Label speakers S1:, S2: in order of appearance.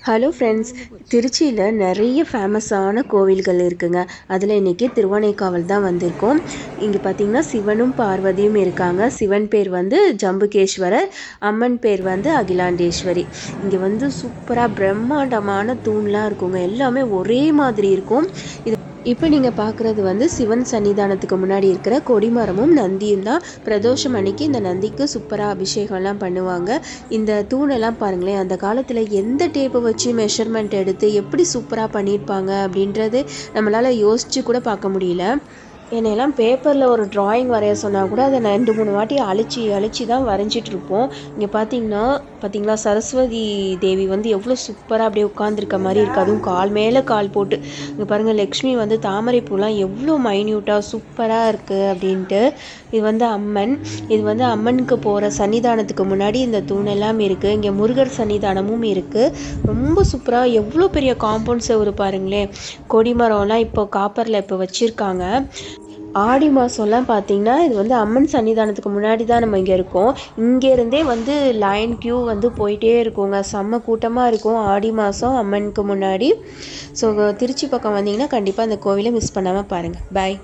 S1: Hello friends, திருச்சியில் நிறைய ஃபேமஸான கோவில்கள் இருக்குங்க. அதில் இன்றைக்கி திருவானைக்காவல் தான் வந்திருக்கோம். இங்கே பார்த்திங்கன்னா சிவனும் பார்வதியும் இருக்காங்க. சிவன் பேர் வந்து ஜம்புகேஸ்வரர், அம்மன் பேர் வந்து அகிலாண்டேஸ்வரி. இங்கே வந்து சூப்பராக பிரம்மாண்டமான தூண்லாம் இருக்குங்க. எல்லாமே ஒரே மாதிரி இருக்கும். இப்போ நீங்கள் பார்க்குறது வந்து சிவன் சன்னிதானத்துக்கு முன்னாடி இருக்கிற கொடிமரமும் நந்தியும் தான். பிரதோஷம் அன்னைக்கு இந்த நந்திக்கு சூப்பராக அபிஷேகம்லாம் பண்ணுவாங்க. இந்த தூணெல்லாம் பாருங்களேன், அந்த காலத்தில் எந்த டேப்பை வச்சு மெஷர்மெண்ட் எடுத்து எப்படி சூப்பராக பண்ணியிருப்பாங்க அப்படின்றது நம்மளால் யோசித்து கூட பார்க்க முடியல. என்னையெல்லாம் பேப்பரில் ஒரு ட்ராயிங் வரைய சொன்னால் கூட அதை 2-3 வாட்டி அழிச்சு தான் வரைஞ்சிட்ருப்போம். இங்கே பார்த்தீங்களா சரஸ்வதி தேவி வந்து எவ்வளோ சூப்பராக அப்படியே உட்காந்துருக்க மாதிரி இருக்குது. அதுவும் கால் மேலே கால் போட்டு. இங்கே பாருங்கள், லக்ஷ்மி வந்து தாமரைப்பூலாம் எவ்வளோ மைன்யூட்டாக சூப்பராக இருக்குது அப்படின்ட்டு. இது வந்து அம்மன். இது வந்து அம்மனுக்கு போகிற சன்னிதானத்துக்கு முன்னாடி இந்த தூணெல்லாம் இருக்குது. இங்கே முருகர் சன்னிதானமும் இருக்குது. ரொம்ப சூப்பராக எவ்வளோ பெரிய காம்பவுண்ட் செவரு பாருங்களேன். கொடிமரம்லாம் இப்போ காப்பரில் இப்போ வச்சுருக்காங்க. ஆடி மாதம்லாம் பார்த்திங்கன்னா இது வந்து அம்மன் சன்னிதானத்துக்கு முன்னாடி தான் நம்ம இங்கே இருக்கோம். இங்கேருந்தே வந்து லைன் க்யூ வந்து போயிட்டே இருக்குங்க. செம்ம கூட்டமாக இருக்கும் ஆடி மாதம் அம்மனுக்கு முன்னாடி. ஸோ திருச்சி பக்கம் வந்தீங்கன்னா கண்டிப்பாக அந்த கோவிலை மிஸ் பண்ணாமல் பாருங்கள். பாய்.